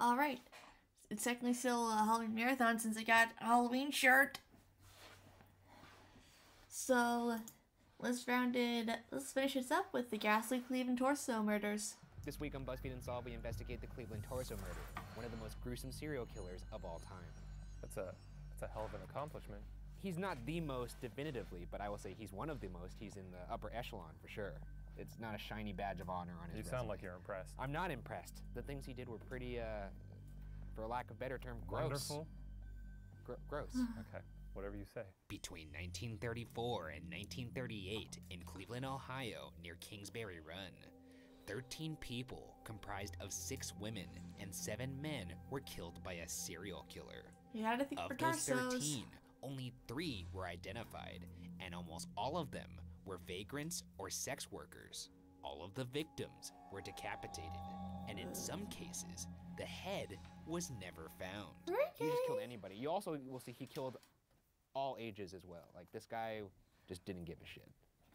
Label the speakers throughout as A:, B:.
A: Alright. It's technically still a Halloween marathon since I got a Halloween shirt. So, let's finish this up with the ghastly Cleveland torso murders.
B: This week on Buzzfeed Unsolved, we investigate the Cleveland torso murder, one of the most gruesome serial killers of all time.
C: That's a hell of an accomplishment.
B: He's not the most definitively, but I will say he's one of the most. He's in the upper echelon for sure. It's not a shiny badge of honor on his resume.
C: You sound like you're impressed.
B: I'm not impressed. The things he did were pretty, for lack of a better term, gross.
C: Wonderful?
B: Gross.
C: Okay, whatever you say.
D: Between 1934 and 1938 in Cleveland, Ohio, near Kingsbury Run, 13 people, comprised of 6 women and 7 men, were killed by a serial killer.
A: You had to think for
D: Of those
A: torsos.
D: 13, only 3 were identified, and almost all of them were vagrants or sex workers. All of the victims were decapitated, and in some cases, the head was never found.
B: He just killed anybody. You also will see he killed all ages as well. Like, this guy just didn't give a shit.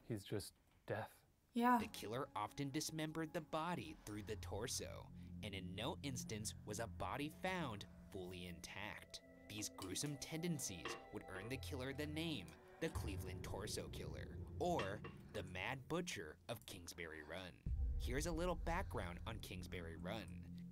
C: He's just death.
A: Yeah.
D: The killer often dismembered the body through the torso, and in no instance was a body found fully intact. These gruesome tendencies would earn the killer the name, the Cleveland Torso Killer, or the Mad Butcher of Kingsbury Run. Here's a little background on Kingsbury Run.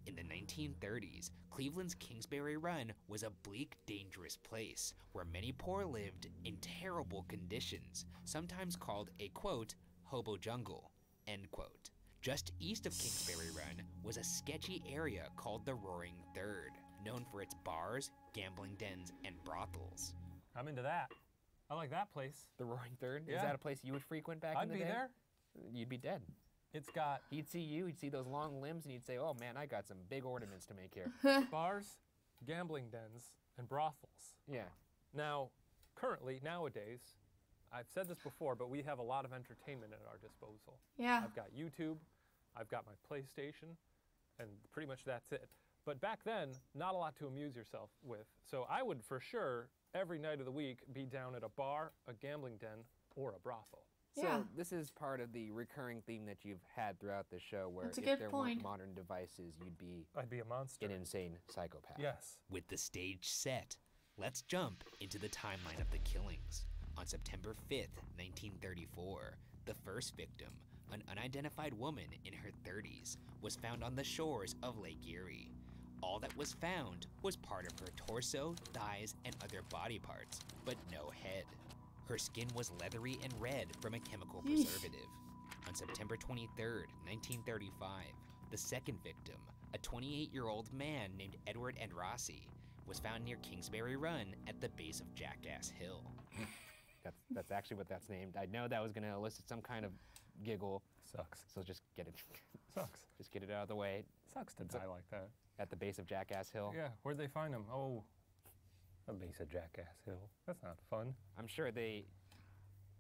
D: In the 1930s, Cleveland's Kingsbury Run was a bleak, dangerous place where many poor lived in terrible conditions, sometimes called a, quote, hobo jungle, end quote. Just east of Kingsbury Run was a sketchy area called the Roaring Third, known for its bars, gambling dens, and brothels.
C: I'm into that. I like that place.
B: The Roaring Third?
C: Yeah.
B: Is that a place you would frequent back in the day?
C: I'd be there.
B: You'd be dead.
C: It's got
B: He'd see you, he'd see those long limbs, and he'd say, oh man, I got some big ornaments to make here.
C: bars, gambling dens, and brothels.
B: Yeah.
C: Now, currently, nowadays, I've said this before, but we have a lot of entertainment at our disposal.
A: Yeah.
C: I've got YouTube, I've got my PlayStation, and pretty much that's it. But back then, not a lot to amuse yourself with. So I would for sure, every night of the week, be down at a bar, a gambling den, or a brothel.
B: So
A: Yeah.
B: this is part of the recurring theme that you've had throughout the show, where
A: That's a
B: if
A: good
B: there
A: point.
B: weren't modern devices, you'd be
C: I'd be a monster.
B: an insane psychopath.
C: Yes.
D: With the stage set, let's jump into the timeline of the killings. On September 5th, 1934, the first victim, an unidentified woman in her 30s, was found on the shores of Lake Erie. All that was found was part of her torso, thighs, and other body parts, but no head. Her skin was leathery and red from a chemical
A: Yeesh.
D: preservative. On September 23rd, 1935, the second victim, a 28-year-old man named Edward N. Rossi, was found near Kingsbury Run at the base of Jackass Hill.
B: That's actually what that's named. I know that was going to elicit some kind of giggle,
C: Sucks.
B: so just get it,
C: Sucks.
B: just get it out of the way.
C: Sucks to die like that.
B: At the base of Jackass Hill.
C: Yeah, where'd they find him? Oh, a base of Jackass Hill. That's not fun.
B: I'm sure they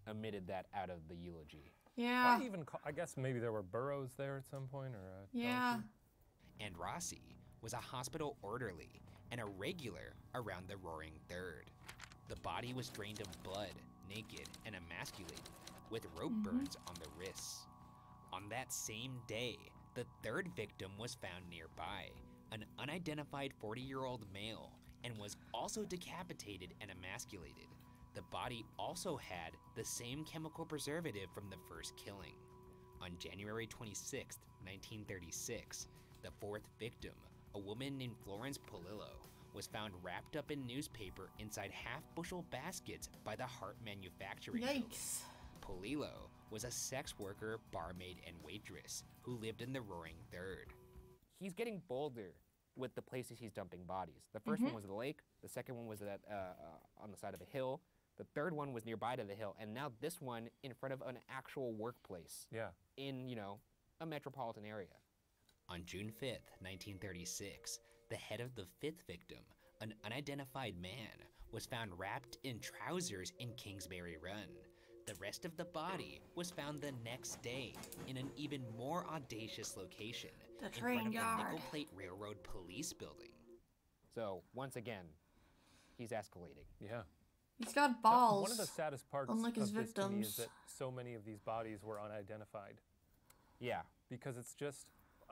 B: omitted that out of the eulogy.
A: Yeah.
C: Why even call, I guess maybe there were burrows there at some point, or a
A: Yeah.
C: donkey.
D: And Rossi was a hospital orderly and a regular around the Roaring Third. The body was drained of blood, naked, and emasculated, with rope burns on the wrists. On that same day, the third victim was found nearby, an unidentified 40-year-old male, and was also decapitated and emasculated. The body also had the same chemical preservative from the first killing. On January 26, 1936, the fourth victim, a woman named Florence Polillo, was found wrapped up in newspaper inside half-bushel baskets by the Hart Manufacturing Building.
A: Yikes.
D: Polillo was a sex worker, barmaid, and waitress who lived in the Roaring Third.
B: He's getting bolder with the places he's dumping bodies. The first one was the lake. The second one was on the side of a hill. The third one was nearby to the hill. And now this one in front of an actual workplace
C: Yeah.
B: in, a metropolitan area.
D: On June 5th, 1936, the head of the fifth victim, an unidentified man, was found wrapped in trousers in Kingsbury Run. The rest of the body was found the next day in an even more audacious location
A: The
D: in
A: train
D: front of
A: yard.
D: the Nickel Plate Railroad Police Building.
B: So once again, he's escalating.
C: Yeah.
A: He's got balls.
C: One of the saddest parts
A: unlike his
C: of this to me is
A: victims.
C: that so many of these bodies were unidentified.
B: Yeah.
C: Because it's just,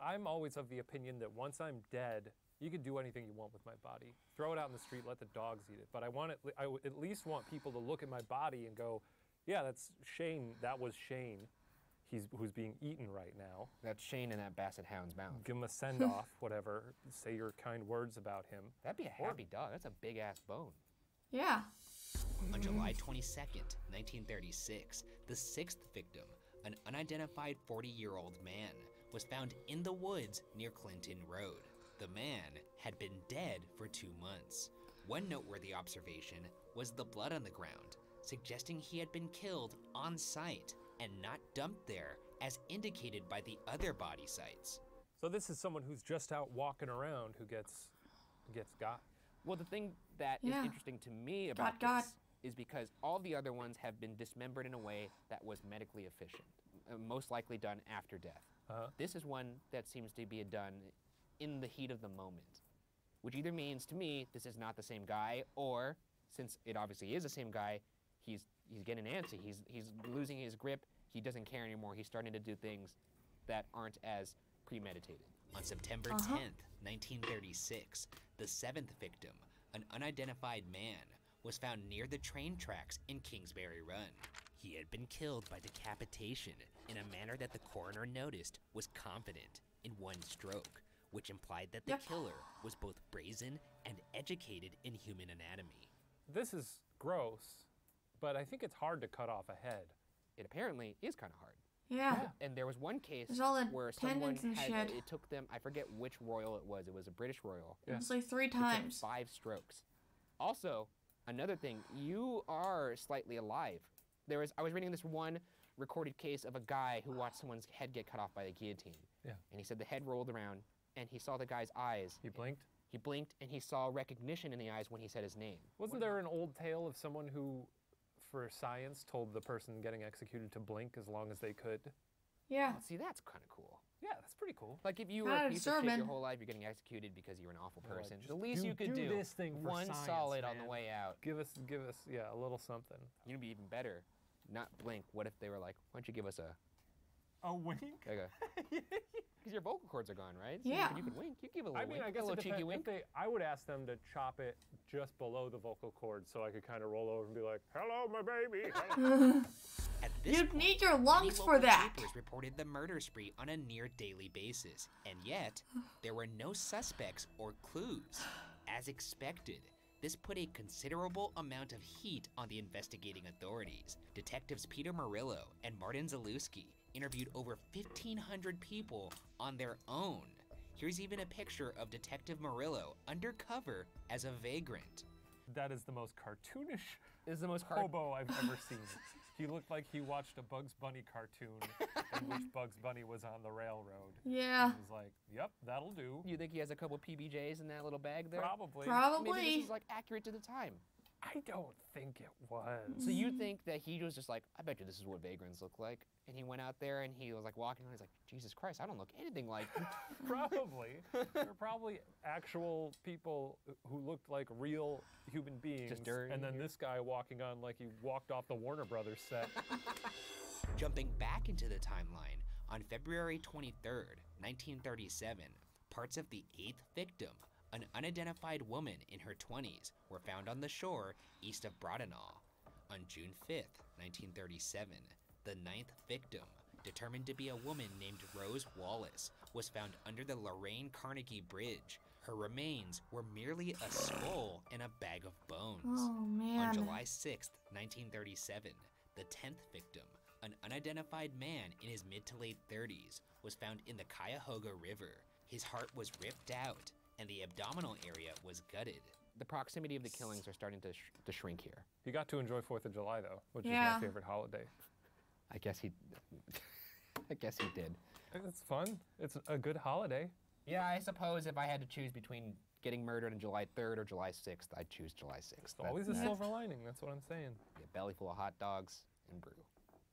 C: I'm always of the opinion that once I'm dead, you can do anything you want with my body. Throw it out in the street, let the dogs eat it. But I would at least want people to look at my body and go, yeah, that's Shane. That was Shane. Who's being eaten right now.
B: That's Shane in that basset hound's mouth.
C: Give him a send-off, whatever. Say your kind words about him.
B: That'd be a happy dog. That's a big-ass bone.
A: Yeah.
D: On July 22nd, 1936, the 6th victim, an unidentified 40-year-old man, was found in the woods near Clinton Road. The man had been dead for 2 months. One noteworthy observation was the blood on the ground, suggesting he had been killed on site and not dumped there as indicated by the other body sites.
C: So this is someone who's just out walking around who gets got.
B: Well, the thing that is interesting to me about this is because all the other ones have been dismembered in a way that was medically efficient, most likely done after death. This is one that seems to be done in the heat of the moment, which either means to me this is not the same guy, or since it obviously is the same guy, he's getting antsy. He's losing his grip. He doesn't care anymore. He's starting to do things that aren't as premeditated.
D: On September 10th, 1936, the 7th victim, an unidentified man, was found near the train tracks in Kingsbury Run. He had been killed by decapitation in a manner that the coroner noticed was confident in one stroke, which implied that the killer was both brazen and educated in human anatomy.
C: This is gross, but I think it's hard to cut off a head.
B: It apparently is kind of hard.
A: Yeah.
B: And there was one case
A: There's all the
B: where someone
A: tendons and
B: had,
A: shit.
B: it took them, I forget which royal it was a British royal.
A: It was like 3
B: It took
A: times.
B: 5 strokes. Also, another thing, you are slightly alive. I was reading this one recorded case of a guy who watched someone's head get cut off by the guillotine.
C: Yeah.
B: And he said the head rolled around and he saw the guy's eyes.
C: He blinked?
B: He blinked and he saw recognition in the eyes when he said his name.
C: Wasn't there an old tale of someone who, for science, told the person getting executed to blink as long as they could?
A: Yeah.
B: See, that's kind of cool.
C: Yeah, that's pretty cool.
B: Like if you were
A: Kinda
B: a piece of shit
A: disturbing.
B: your whole life, you're getting executed because you're an awful
C: They're like,
B: person.
C: just
B: the least you could
C: do
B: do,
C: this thing for
B: one
C: science,
B: solid on
C: man.
B: the way out.
C: Give us, yeah, a little something.
B: You'd be even better. Not blink. What if they were like, why don't you give us
C: A wink?
B: Because your vocal cords are gone, right? So
A: Yeah.
B: You could wink. You give a little
C: I mean,
B: wink.
C: I guess
B: a
C: it
B: little cheeky
C: depends.
B: wink.
C: I would ask them to chop it just below the vocal cord so I could kind of roll over and be like, hello, my baby. Hello.
D: At this
A: You'd
D: point,
A: need your
D: many
A: lungs for
D: local
A: that.
D: papers reported the murder spree on a near daily basis, and yet there were no suspects or clues. As expected, this put a considerable amount of heat on the investigating authorities. Detectives Peter Murillo and Martin Zalewski interviewed over 1,500 people on their own. Here's even a picture of Detective Murillo undercover as a vagrant.
C: That is the most cartoonish
B: This is the most
C: hobo I've ever seen. He looked like he watched a Bugs Bunny cartoon in which Bugs Bunny was on the railroad.
A: Yeah.
C: He was like, yep, that'll do.
B: You think he has a couple PBJs in that little bag there?
C: Probably.
A: Probably.
B: Maybe this is like accurate to the time.
C: I don't think it was.
B: So you think that he was just like, I bet you this is what vagrants look like, and he went out there and he was like walking around. He's like, Jesus Christ, I don't look anything like.
C: Probably. There were probably actual people who looked like real human beings.
B: Just dirty
C: and then
B: here.
C: this guy walking on like he walked off the Warner Brothers set.
D: Jumping back into the timeline, on February 23rd, 1937, parts of the 8th victim, an unidentified woman in her 20s, were found on the shore east of Bradenall. On June 5th, 1937, the 9th victim, determined to be a woman named Rose Wallace, was found under the Lorraine Carnegie Bridge. Her remains were merely a skull and a bag of bones.
A: Oh, man.
D: On July 6th, 1937, the 10th victim, an unidentified man in his mid to late 30s, was found in the Cuyahoga River. His heart was ripped out, and the abdominal area was gutted.
B: The proximity of the killings are starting to shrink here.
C: He got to enjoy 4th of July though, which is
A: Yeah.
C: my favorite holiday.
B: I guess he did.
C: It's fun. It's a good holiday.
B: Yeah, I suppose if I had to choose between getting murdered on July 3rd or July 6th, I'd choose July 6th.
C: It's always a silver lining. That's what I'm saying.
B: A belly full of hot dogs and brew.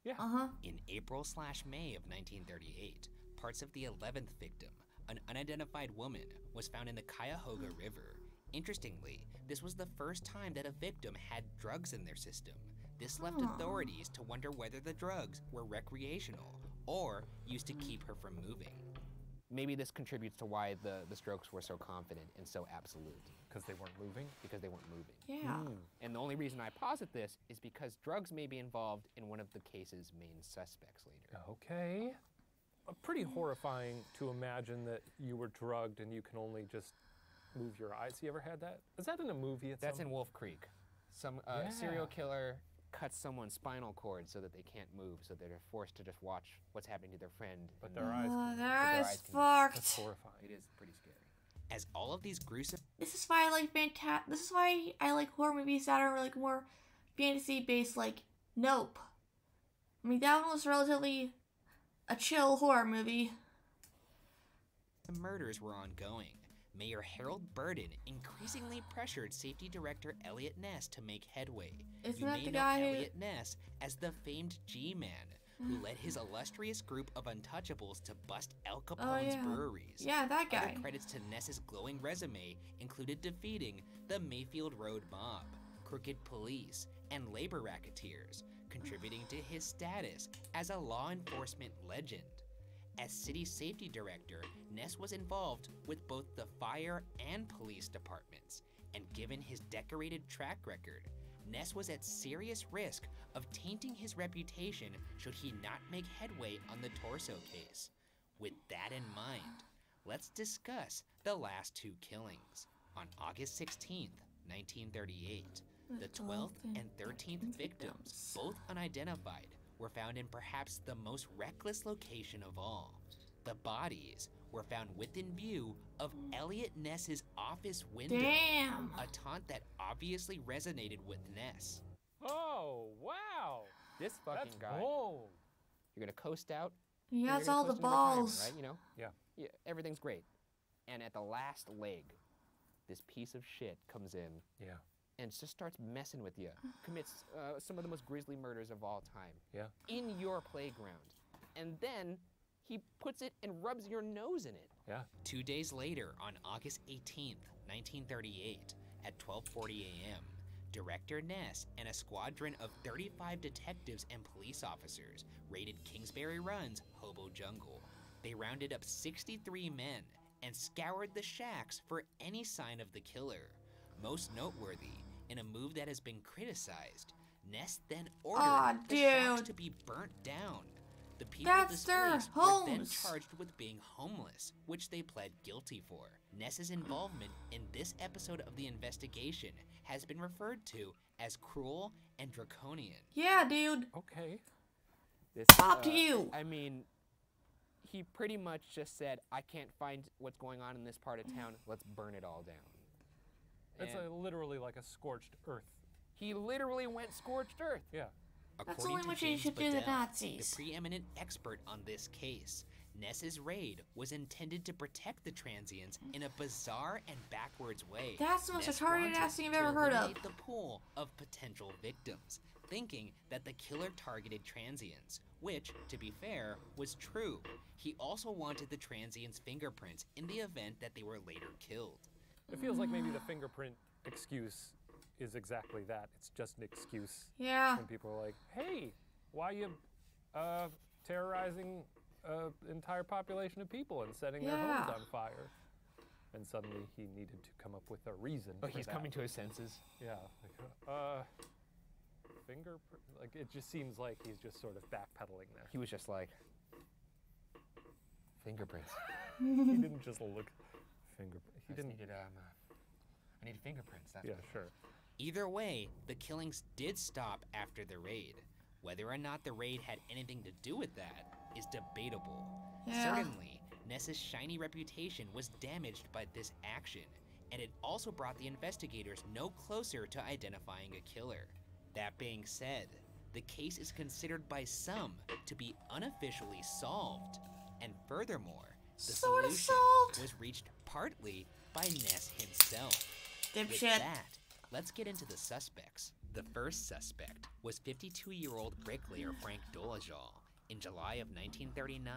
A: Uh-huh.
D: In April/May of 1938, parts of the 11th victim, an unidentified woman, was found in the Cuyahoga River. Interestingly, this was the first time that a victim had drugs in their system. This left authorities to wonder whether the drugs were recreational or used to keep her from moving.
B: maybe this contributes to why the strokes were so confident and so absolute.
C: Because they weren't moving?
B: Because they weren't moving.
A: Yeah.
B: And the only reason I posit this is because drugs may be involved in one of the case's main suspects later.
C: Okay. Pretty horrifying to imagine that you were drugged and you can only just move your eyes. You ever had that? Is that in a movie?
B: That's in Wolf Creek. Some serial killer cuts someone's spinal cord so that they can't move, so that they're forced to just watch what's happening to their friend.
C: But their eyes can
A: Their
B: their
A: eyes
B: eyes can-
A: fucked.
C: That's horrifying.
B: It is pretty scary.
D: As all of these gruesome
A: This is why I like This is why I like horror movies that are like more fantasy based, like Nope. I mean, that one was relatively a chill horror movie.
D: murders were ongoing, Mayor Harold Burden increasingly pressured Safety Director Eliot Ness to make headway.
A: Isn't
D: You
A: that
D: may
A: the
D: know
A: guy who-
D: Eliot Ness as the famed G-Man, who led his illustrious group of untouchables to bust Al Capone's
A: yeah.
D: breweries.
A: Yeah, that guy.
D: Other credits to Ness's glowing resume included defeating the Mayfield Road Mob, crooked police, and labor racketeers, contributing to his status as a law enforcement legend. As city safety director, Ness was involved with both the fire and police departments, and given his decorated track record, Ness was at serious risk of tainting his reputation should he not make headway on the Torso case. With that in mind, let's discuss the last two killings. On August 16th, 1938, the 12th and 13th victims, both unidentified, were found in perhaps the most reckless location of all. The bodies were found within view of Eliot Ness's office window,
A: Damn.
D: a taunt that obviously resonated with Ness.
C: Oh, wow.
B: This fucking
C: That's
B: guy.
C: bold.
B: You're gonna coast out.
A: He
B: and
A: has
B: you're gonna
A: all the
B: coast into retirement,
A: balls.
B: right? You know.
C: Yeah.
B: Everything's great. And at the last leg, this piece of shit comes in
C: Yeah.
B: and just starts messing with you. Commits some of the most grisly murders of all time.
C: Yeah.
B: In your playground. And then he puts it and rubs your nose in it.
C: Yeah.
D: 2 days later, on August 18th, 1938, at 12:40 a.m., Director Ness and a squadron of 35 detectives and police officers raided Kingsbury Run's Hobo Jungle. They rounded up 63 men and scoured the shacks for any sign of the killer. Most noteworthy, in a move that has been criticized, Ness then ordered the shacks
A: dude.
D: to be burnt down. The people
A: That's their
D: displaced were then
A: homes.
D: charged with being homeless, which they pled guilty for. Ness's involvement in this episode of the investigation has been referred to as cruel and draconian.
A: Yeah, dude.
C: Okay.
B: This,
A: Up to you.
B: I mean, he pretty much just said, I can't find what's going on in this part of town. Let's burn it all down.
C: It's
B: And
C: literally like a scorched earth.
B: he literally went scorched earth.
C: Yeah.
A: That's
D: According
A: only
D: to
A: what you
D: James
A: should do to
D: Bedell,
A: Nazis.
D: the preeminent expert on this case, Ness's raid was intended to protect the transients in a bizarre and backwards way.
A: That's the most
D: Ness
A: retarded
D: wanted
A: ass thing I've
D: to
A: ever heard of.
D: eliminate the pool of potential victims, thinking that the killer targeted transients, which, to be fair, was true. He also wanted the transients' fingerprints in the event that they were later killed.
C: It feels like maybe the fingerprint excuse is exactly that. It's just an excuse.
A: Yeah.
C: When people are like, hey, why you terrorizing an entire population of people and setting their homes
A: Yeah.
C: on fire? And suddenly he needed to come up with a reason.
B: Oh,
C: for
B: he's
C: that.
B: coming to his senses.
C: Yeah. Fingerprint. Like, it just seems like he's just sort of backpedaling there.
B: He was just like, fingerprints.
C: He didn't just look fingerprint. He didn't.
B: I need fingerprints. That's
C: Yeah,
B: what-
C: sure.
D: Either way, the killings did stop after the raid. Whether or not the raid had anything to do with that is debatable.
A: Yeah.
D: Certainly, Ness's shiny reputation was damaged by this action, and it also brought the investigators no closer to identifying a killer. That being said, the case is considered by some to be unofficially solved, and furthermore, the
A: Sorta
D: solution
A: solved.
D: was reached partly by Ness himself. With
A: Dipshit.
D: that, let's get into the suspects. The first suspect was 52-year-old bricklayer Frank Dolezal. In July of 1939,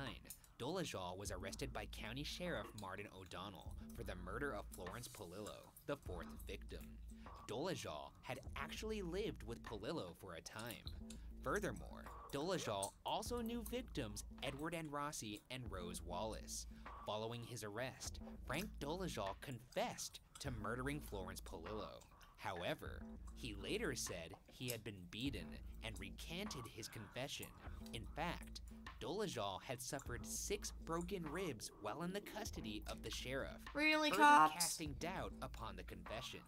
D: Dolezal was arrested by County Sheriff Martin O'Donnell for the murder of Florence Polillo, the fourth victim. Dolezal had actually lived with Polillo for a time. Furthermore, Dolezal also knew victims Edward and Rossi and Rose Wallace. Following his arrest, Frank Dolezal confessed to murdering Florence Polillo. However, he later said he had been beaten and recanted his confession. In fact, Dolezal had suffered 6 broken ribs while in the custody of the sheriff,
A: Really,
D: further
A: cops?
D: casting doubt upon the confession.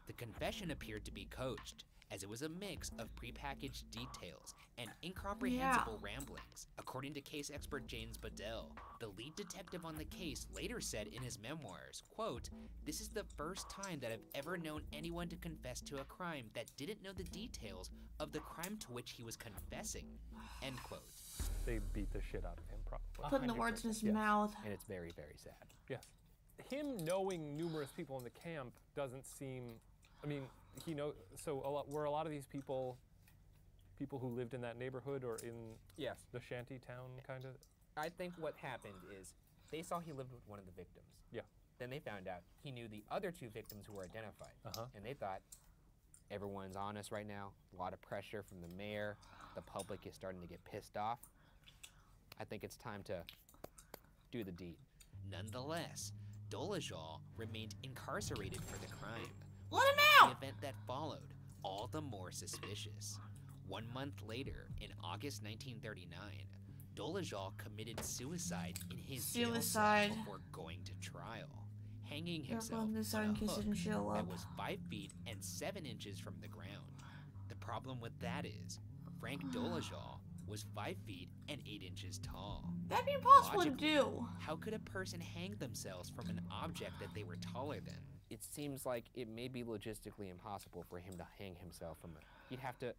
D: The confession appeared to be coached, as it was a mix of prepackaged details and incomprehensible ramblings. According to case expert James Bedell, the lead detective on the case later said in his memoirs, quote, "This is the first time that I've ever known anyone to confess to a crime that didn't know the details of the crime to which he was confessing," end quote.
C: They beat the shit out of him, probably.
A: Putting the words in his
C: Yes.
A: mouth.
B: And it's very, very sad.
C: Yes. Him knowing numerous people in the camp doesn't seem, I mean, he know. So were a lot of these people who lived in that neighborhood or in
B: Yes.
C: the shanty town kind of?
B: I think what happened is they saw he lived with one of the victims.
C: Yeah.
B: Then they found out he knew the other 2 victims who were identified. And they thought, everyone's on us right now. A lot of pressure from the mayor. The public is starting to get pissed off. I think it's time to do the deed.
D: Nonetheless, Dolezal remained incarcerated for the crime.
A: Let him
D: The
A: out!
D: event that followed, all the more suspicious. 1 month later, in August 1939, Dolezal committed suicide in his jail cell
A: Suicide.
D: before going to trial, hanging
A: Careful
D: himself
A: in this
D: on a
A: in case it
D: hook
A: didn't show
D: that
A: up.
D: was 5 feet and 7 inches from the ground. The problem with that is, Frank Dolezal was 5 feet and 8 inches tall.
A: That'd be impossible to
D: Logically,
A: do.
D: how could a person hang themselves from an object that they were taller than?
B: It seems like it may be logistically impossible for him to hang himself from it. He'd have to.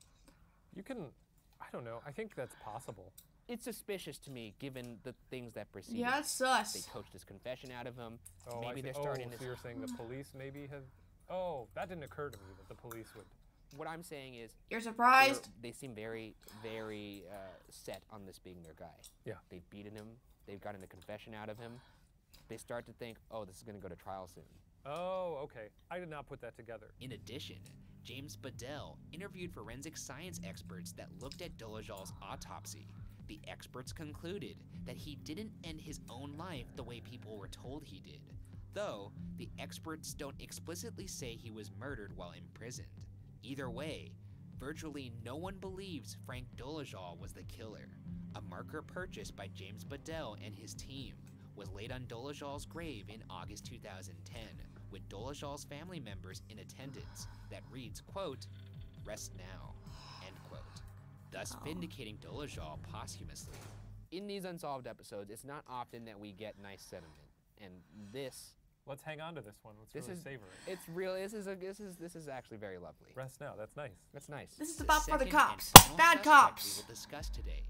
C: You can, I don't know. I think that's possible.
B: It's suspicious to me, given the things that preceded.
A: Yeah, it's
B: They
A: sus.
B: coached his confession out of him.
C: Oh,
B: Maybe
C: I
B: they're
C: see.
B: starting
C: So
B: to.
C: you're saying the police maybe have? Oh, that didn't occur to me that the police would.
B: What I'm saying is,
A: You're surprised?
B: they seem very, very set on this being their guy.
C: Yeah.
B: They've beaten him. They've gotten the confession out of him. They start to think, oh, this is going to go to trial soon.
C: Oh, okay. I did not put that together.
D: In addition, James Bedell interviewed forensic science experts that looked at Dolezal's autopsy. The experts concluded that he didn't end his own life the way people were told he did, though the experts don't explicitly say he was murdered while imprisoned. Either way, virtually no one believes Frank Dolezal was the killer. A marker purchased by James Bedell and his team was laid on Dolezal's grave in August 2010, with Dolezal's family members in attendance, that reads, quote, "Rest now," end quote, thus vindicating Dolezal posthumously.
B: In these Unsolved episodes, it's not often that we get nice sentiment, and this
C: Let's hang on to this one. Let's really savor it.
B: it's really this is actually very lovely.
C: Rest now. That's nice.
B: That's nice.
A: This is about for the
D: second
A: cops.
D: and final
A: Bad
D: suspect
A: cops.
D: we will discuss today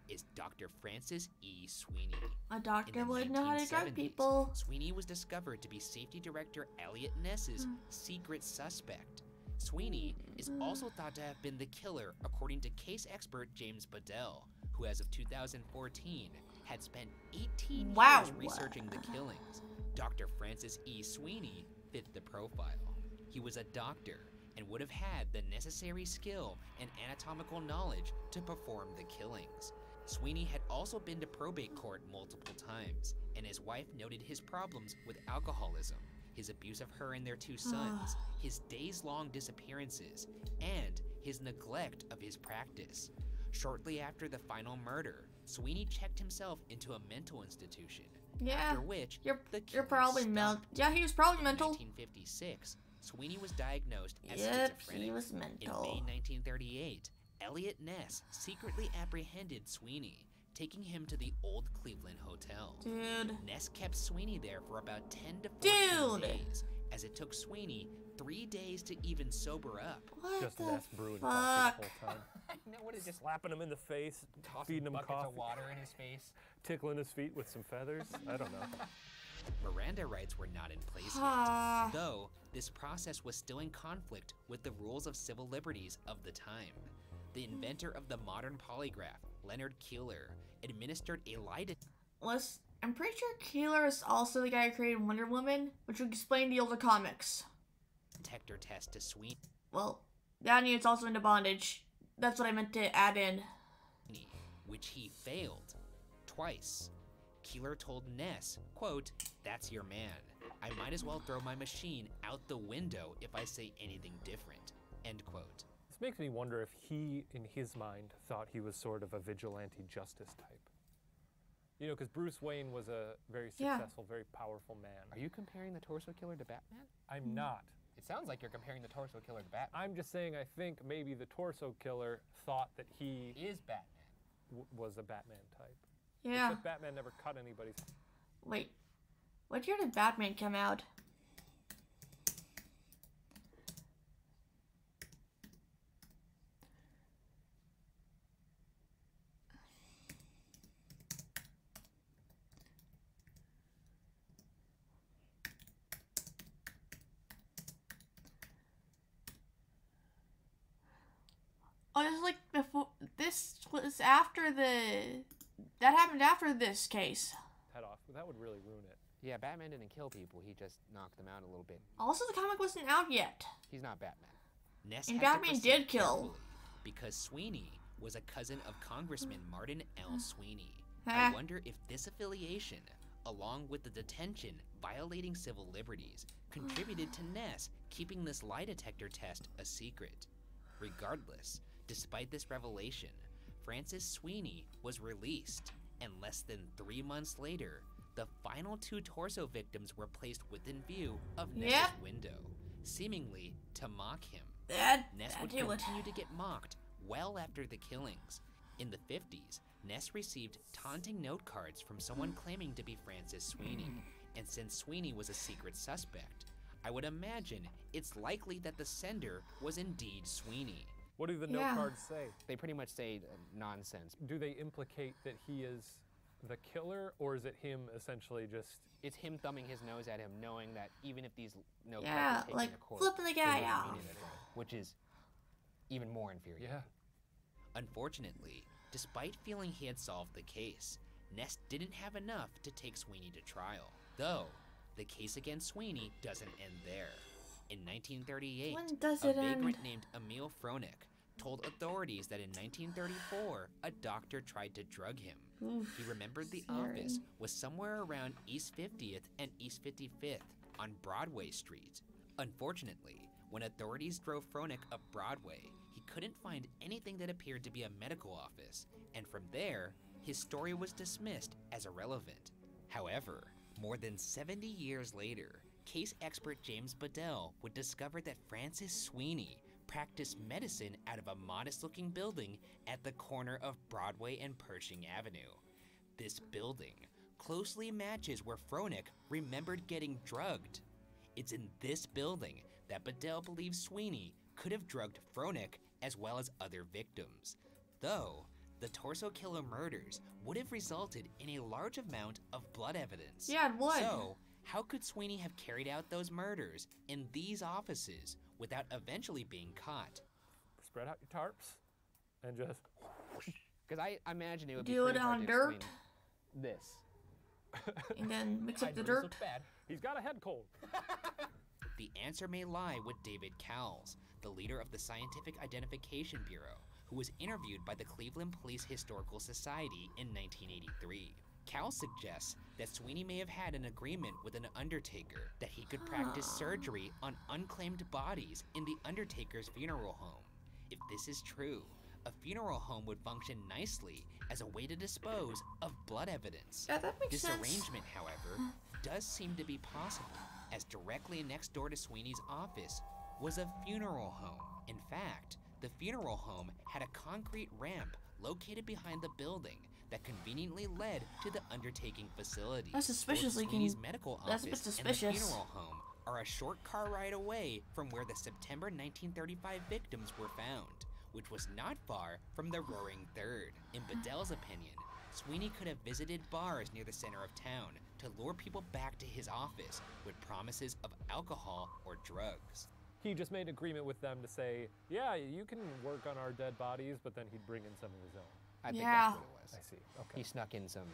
D: is Dr. Francis E. Sweeney.
A: A
D: In
A: doctor
D: the
A: would know how to drug
D: 1970s,
A: people.
D: Sweeney was discovered to be safety director Eliot Ness's secret suspect. Sweeney is also thought to have been the killer, according to case expert James Bedell, who as of 2014 had spent 18
A: Wow.
D: years researching the killings. Dr. Francis E. Sweeney fit the profile. He was a doctor and would have had the necessary skill and anatomical knowledge to perform the killings. Sweeney had also been to probate court multiple times, and his wife noted his problems with alcoholism, his abuse of her and their 2 sons, his days-long disappearances, and his neglect of his practice. Shortly after the final murder, Sweeney checked himself into a mental institution,
A: Yeah.
D: after which
A: You're
D: the
A: you're
D: killings
A: probably
D: stopped.
A: mental. Yeah, he was probably
D: In
A: mental.
D: 1956, Sweeney was diagnosed as
A: Yep,
D: schizophrenic.
A: he was
D: In
A: mental.
D: May 1938, Eliot Ness secretly apprehended Sweeney, taking him to the Old Cleveland Hotel.
A: Dude.
D: Ness kept Sweeney there for about 10 to 14
A: Dude.
D: days, as it took Sweeney 3 days to even sober up.
A: What
C: Just
A: the
C: Ness brewing coffee the whole time.
B: No, what is just
C: Slapping him in the face, feeding him
B: buckets
C: coffee,
B: of water in his face?
C: tickling his feet with some feathers. I don't know.
D: Miranda rights were not in place yet,
A: Ah.
D: though this process was still in conflict with the rules of civil liberties of the time. The inventor of the modern polygraph, Leonard Keeler, administered a lie
A: I'm pretty sure Keeler is also the guy who created Wonder Woman, which would explain the older comics.
D: detector test to Sweeney,
A: Well, that means it's also into bondage. That's what I meant to add in.
D: which he failed twice. Keeler told Ness, quote, "That's your man. I might as well throw my machine out the window if I say anything different," end quote.
C: This makes me wonder if he, in his mind, thought he was sort of a vigilante justice type. You know, because Bruce Wayne was a very successful, very powerful man.
B: Are you comparing the Torso Killer to Batman?
C: I'm not.
B: It sounds like you're comparing the Torso Killer to Batman.
C: I'm just saying I think maybe the Torso Killer thought that he
B: Is Batman.
C: was a Batman type.
A: Yeah.
C: Except Batman never cut anybody's.
A: Wait. What year did Batman come out? Oh, it was like before. This was after the. That happened after this case.
C: Head off. That would really ruin it.
B: Yeah, Batman didn't kill people. He just knocked them out a little bit.
A: Also, the comic wasn't out yet.
B: He's not Batman.
D: Ness
A: And
D: had to
A: Batman
D: proceed
A: did kill.
D: carefully because Sweeney was a cousin of Congressman Martin L. Sweeney.
A: Ah.
D: I wonder if this affiliation, along with the detention violating civil liberties, contributed to Ness keeping this lie detector test a secret. Regardless, despite this revelation, Francis Sweeney was released, and less than 3 months later, the final 2 torso victims were placed within view of Ness's
A: Yep.
D: window, seemingly to mock him. Ness
A: That
D: would
A: do it.
D: continue to get mocked well after the killings. In the 50s, Ness received taunting note cards from someone claiming to be Francis Sweeney, and since Sweeney was a secret suspect, I would imagine it's likely that the sender was indeed Sweeney.
C: What do the
A: Yeah.
C: note cards say?
B: They pretty much say nonsense.
C: Do they implicate that he is the killer, or is it him essentially just...
B: It's him thumbing his nose at him, knowing that even if these note
A: Yeah,
B: cards are taken
A: like
B: to court,
A: flipping the
B: they
A: guy
B: wouldn't
A: off.
B: mean anything, which is even more infuriating.
C: Yeah.
D: Unfortunately, despite feeling he had solved the case, Ness didn't have enough to take Sweeney to trial. Though, the case against Sweeney doesn't end there. In 1938,
A: When does
D: a
A: it end?
D: vagrant named Emil Fronek told authorities that in 1934, a doctor tried to drug him.
A: Oof,
D: He remembered the
A: scary.
D: office was somewhere around East 50th and East 55th on Broadway Street. Unfortunately, when authorities drove Fronek up Broadway, he couldn't find anything that appeared to be a medical office, and from there, his story was dismissed as irrelevant. However, more than 70 years later, case expert James Bedell would discover that Francis Sweeney practiced medicine out of a modest-looking building at the corner of Broadway and Pershing Avenue. This building closely matches where Fronek remembered getting drugged. It's in this building that Bedell believes Sweeney could have drugged Fronek as well as other victims. Though, the Torso Killer murders would have resulted in a large amount of blood evidence.
A: Yeah, it would.
D: So, how could Sweeney have carried out those murders in these offices without eventually being caught?
C: Spread out your tarps and just...
B: Because I imagine it would be
A: Do it
B: pretty hard
A: on
B: to
A: dirt?
B: explain this.
A: And then mix
B: I
A: up the
B: know this
A: dirt.
B: looks bad.
C: He's got a head cold.
D: The answer may lie with David Cowles, the leader of the Scientific Identification Bureau, who was interviewed by the Cleveland Police Historical Society in 1983. Cowles suggests that Sweeney may have had an agreement with an undertaker that he could practice surgery on unclaimed bodies in the undertaker's funeral home. If this is true, a funeral home would function nicely as a way to dispose of blood evidence.
A: Yeah, that makes
D: This
A: sense.
D: arrangement, however, does seem to be possible, as directly next door to Sweeney's office was a funeral home. In fact, the funeral home had a concrete ramp located behind the building that conveniently led to the undertaking facility.
A: That's suspicious,
D: Both
A: like,
D: Sweeney's medical
A: that's a bit
D: office and the
A: suspicious.
D: funeral home are a short car ride away from where the September 1935 victims were found, which was not far from the Roaring Third. In Bedell's opinion, Sweeney could have visited bars near the center of town to lure people back to his office with promises of alcohol or drugs.
C: He just made agreement with them to say, yeah, you can work on our dead bodies, but then he'd bring in some of his own.
B: I think
A: Yeah.
B: that's what it was.
C: I see. Okay.
B: He snuck in some,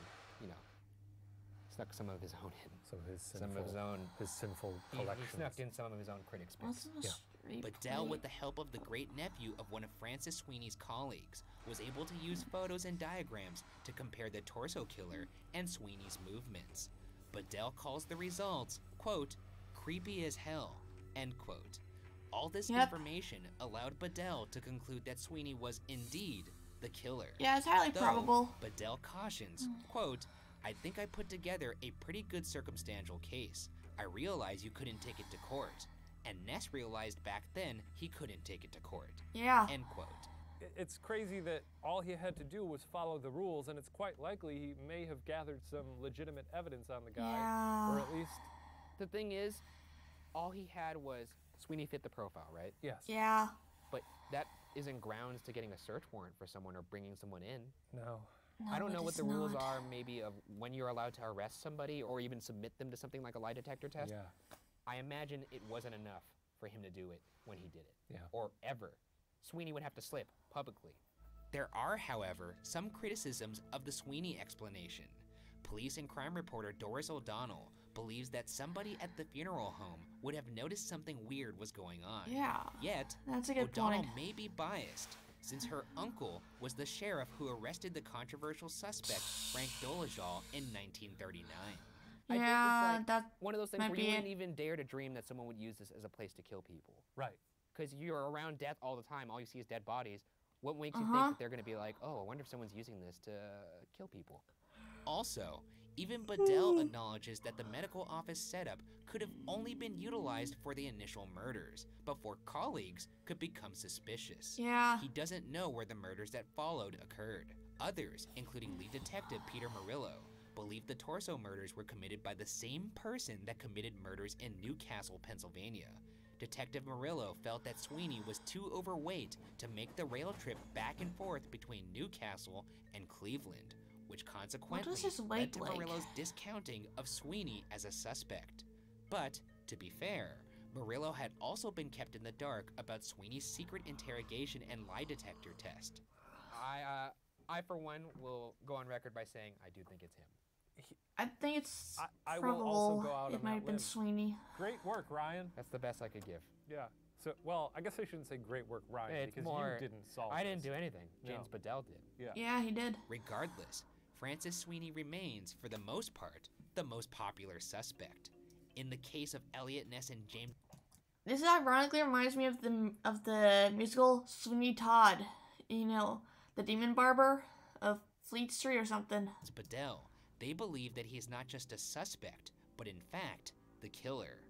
B: snuck some of his own in.
C: Some of his
B: Some
C: sinful,
B: of his own.
C: his sinful
B: He
C: collections.
B: snuck in some of his own critics' picks.
A: Wasn't a straight
D: Bedell,
A: play.
D: with the help of the great nephew of one of Francis Sweeney's colleagues, was able to use photos and diagrams to compare the torso killer and Sweeney's movements. Bedell calls the results, quote, creepy as hell, end quote. All this
A: Yep.
D: information allowed Bedell to conclude that Sweeney was indeed the killer.
A: Yeah, it's highly
D: Though,
A: probable.
D: Bedell cautions, quote, I think I put together a pretty good circumstantial case. I realize you couldn't take it to court. And Ness realized back then he couldn't take it to court.
A: Yeah.
D: End quote.
C: It's crazy that all he had to do was follow the rules, and it's quite likely he may have gathered some legitimate evidence on the guy,
A: Yeah.
C: or at least,
B: The thing is, all he had was Sweeney fit the profile, right?
C: yes.
A: Yeah.
B: But that isn't grounds to getting a search warrant for someone or bringing someone in.
C: No.
A: No,
B: I don't know
A: it
B: what
A: is
B: the rules
A: not.
B: are, maybe of when you're allowed to arrest somebody or even submit them to something like a lie detector test.
C: Yeah.
B: I imagine it wasn't enough for him to do it when he did it.
C: Yeah.
B: Or ever. Sweeney would have to slip publicly.
D: There are, however, some criticisms of the Sweeney explanation. Police and crime reporter Doris O'Donnell believes that somebody at the funeral home would have noticed something weird was going on.
A: Yeah.
D: Yet,
A: That's a good
D: O'Donnell
A: point.
D: may be biased, since her uncle was the sheriff who arrested the controversial suspect Frank Dolezal in 1939.
B: I think it's
A: Yeah,
B: like
A: that
B: one of those things
A: might
B: where
A: be
B: you wouldn't
A: it.
B: even dare to dream that someone would use this as a place to kill people.
C: Right.
B: Because you're around death all the time. All you see is dead bodies. What makes you think
A: Uh-huh.
B: that they're going to be like, oh, I wonder if someone's using this to kill people?
D: Also, even Bedell acknowledges that the medical office setup could have only been utilized for the initial murders, before colleagues could become suspicious.
A: Yeah.
D: He doesn't know where the murders that followed occurred. Others, including lead detective Peter Murillo, believe the torso murders were committed by the same person that committed murders in Newcastle, Pennsylvania. Detective Murillo felt that Sweeney was too overweight to make the rail trip back and forth between Newcastle and Cleveland, which consequently
A: his
D: led
A: weight
D: to
A: like?
D: Murillo's discounting of Sweeney as a suspect. But, to be fair, Murillo had also been kept in the dark about Sweeney's secret interrogation and lie detector test.
B: I for one, will go on record by saying I do think it's him.
A: I think it's
C: I will
A: probable
C: also go out
A: it
C: on
A: might
C: that
A: have been
C: limb.
A: Sweeney.
C: Great work, Ryan.
B: That's the best I could give.
C: Yeah. So, well, I guess I shouldn't say great work, Ryan,
B: It's
C: because
B: more,
C: you didn't solve
B: I didn't
C: this.
B: do anything. James
C: No.
B: Bedell did.
C: Yeah.
A: Yeah, he did.
D: Regardless, Francis Sweeney remains, for the most part, the most popular suspect. In the case of Eliot Ness and James
A: This ironically reminds me of the musical Sweeney Todd. You know, the demon barber of Fleet Street or something.
D: Bedell, they believe that he is not just a suspect, but in fact, the killer.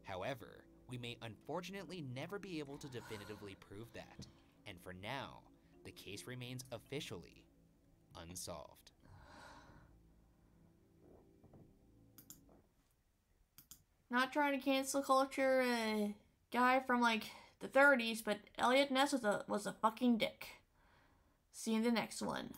D: However, we may unfortunately never be able to definitively prove that, and for now, the case remains officially unsolved.
A: Not trying to cancel culture a guy from like the 30s, but Eliot Ness was a fucking dick. See you in the next one.